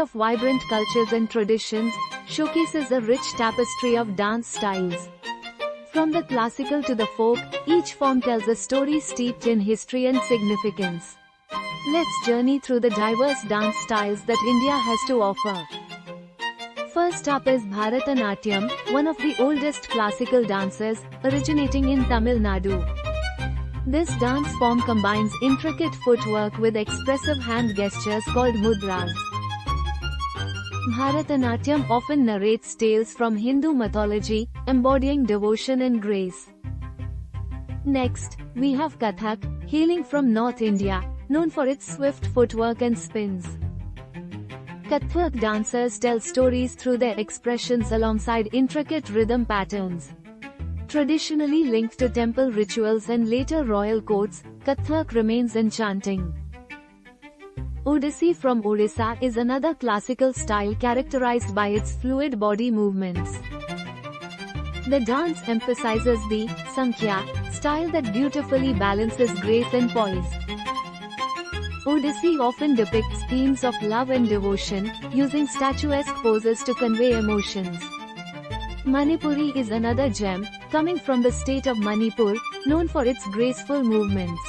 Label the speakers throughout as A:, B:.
A: of vibrant cultures and traditions, showcases a rich tapestry of dance styles. From the classical to the folk, each form tells a story steeped in history and significance. Let's journey through the diverse dance styles that India has to offer. First up is Bharatanatyam, one of the oldest classical dances, originating in Tamil Nadu. This dance form combines intricate footwork with expressive hand gestures called mudras. Bharatanatyam often narrates tales from Hindu mythology, embodying devotion and grace. Next, we have Kathak, hailing from North India, known for its swift footwork and spins. Kathak dancers tell stories through their expressions alongside intricate rhythm patterns. Traditionally linked to temple rituals and later royal courts, Kathak remains enchanting. Odissi from Odisha is another classical style characterized by its fluid body movements. The dance emphasizes the Sankhya style that beautifully balances grace and poise. Odissi often depicts themes of love and devotion, using statuesque poses to convey emotions. Manipuri is another gem, coming from the state of Manipur, known for its graceful movements.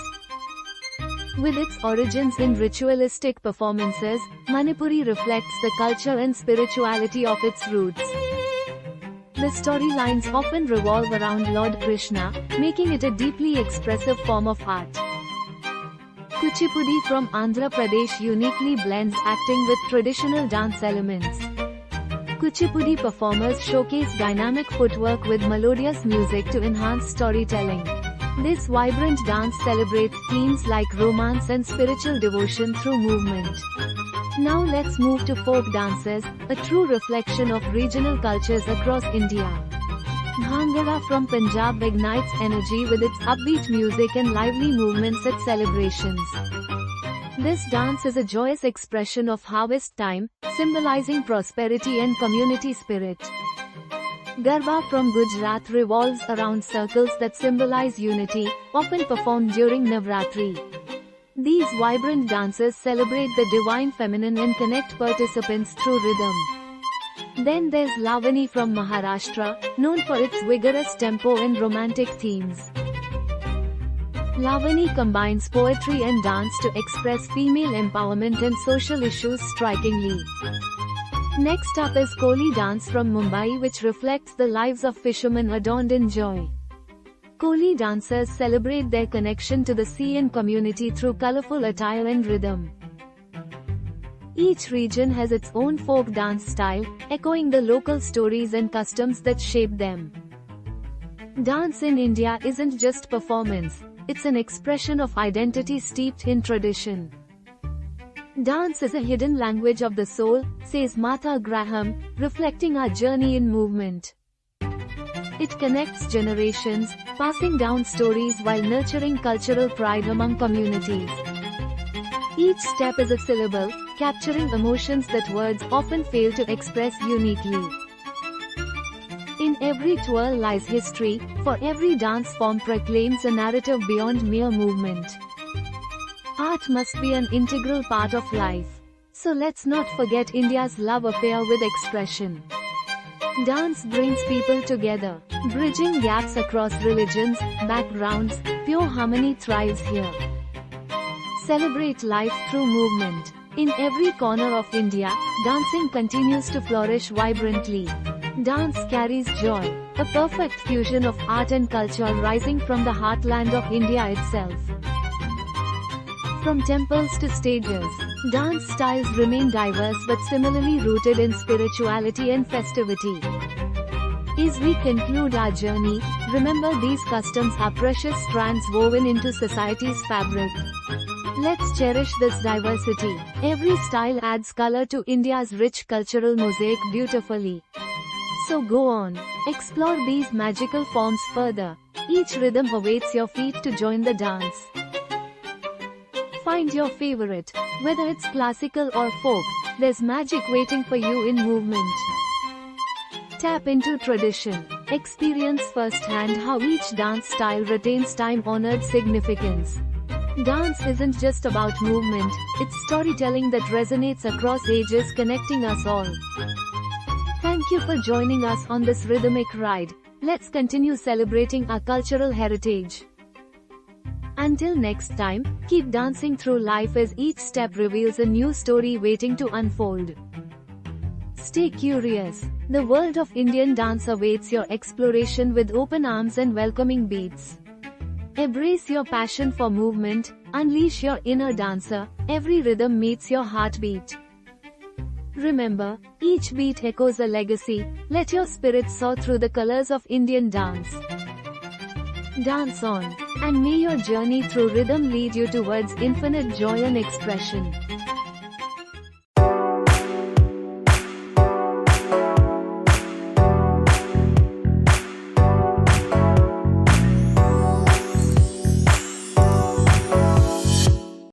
A: With its origins in ritualistic performances, Manipuri reflects the culture and spirituality of its roots. The storylines often revolve around Lord Krishna, making it a deeply expressive form of art. Kuchipudi from Andhra Pradesh uniquely blends acting with traditional dance elements. Kuchipudi performers showcase dynamic footwork with melodious music to enhance storytelling. This vibrant dance celebrates themes like romance and spiritual devotion through movement. Now let's move to folk dances, a true reflection of regional cultures across India. Bhangra from Punjab ignites energy with its upbeat music and lively movements at celebrations. This dance is a joyous expression of harvest time, symbolizing prosperity and community spirit. Garba from Gujarat revolves around circles that symbolize unity, often performed during Navratri. These vibrant dances celebrate the divine feminine and connect participants through rhythm. Then there's Lavani from Maharashtra, known for its vigorous tempo and romantic themes. Lavani combines poetry and dance to express female empowerment and social issues strikingly. Next up is Koli dance from Mumbai, which reflects the lives of fishermen adorned in joy. Koli dancers celebrate their connection to the sea and community through colorful attire and rhythm. Each region has its own folk dance style, echoing the local stories and customs that shape them. Dance in India isn't just performance, it's an expression of identity steeped in tradition. Dance is a hidden language of the soul, says Martha Graham, reflecting our journey in movement. It connects generations, passing down stories while nurturing cultural pride among communities. Each step is a syllable, capturing emotions that words often fail to express uniquely. In every twirl lies history, for every dance form proclaims a narrative beyond mere movement. Art must be an integral part of life. So let's not forget India's love affair with expression. Dance brings people together, bridging gaps across religions, backgrounds, pure harmony thrives here. Celebrate life through movement. In every corner of India, dancing continues to flourish vibrantly. Dance carries joy, a perfect fusion of art and culture rising from the heartland of India itself. From temples to stages, dance styles remain diverse but similarly rooted in spirituality and festivity. As we conclude our journey, remember these customs are precious strands woven into society's fabric. Let's cherish this diversity. Every style adds color to India's rich cultural mosaic beautifully. So go on, explore these magical forms further. Each rhythm awaits your feet to join the dance. Find your favorite. Whether it's classical or folk, there's magic waiting for you in movement. Tap into tradition. Experience firsthand how each dance style retains time-honored significance. Dance isn't just about movement, it's storytelling that resonates across ages, connecting us all. Thank you for joining us on this rhythmic ride. Let's continue celebrating our cultural heritage. Until next time, keep dancing through life as each step reveals a new story waiting to unfold. Stay curious. The world of Indian dance awaits your exploration with open arms and welcoming beats. Embrace your passion for movement, unleash your inner dancer, every rhythm meets your heartbeat. Remember, each beat echoes a legacy, let your spirit soar through the colors of Indian dance. Dance on, and may your journey through rhythm lead you towards infinite joy and expression.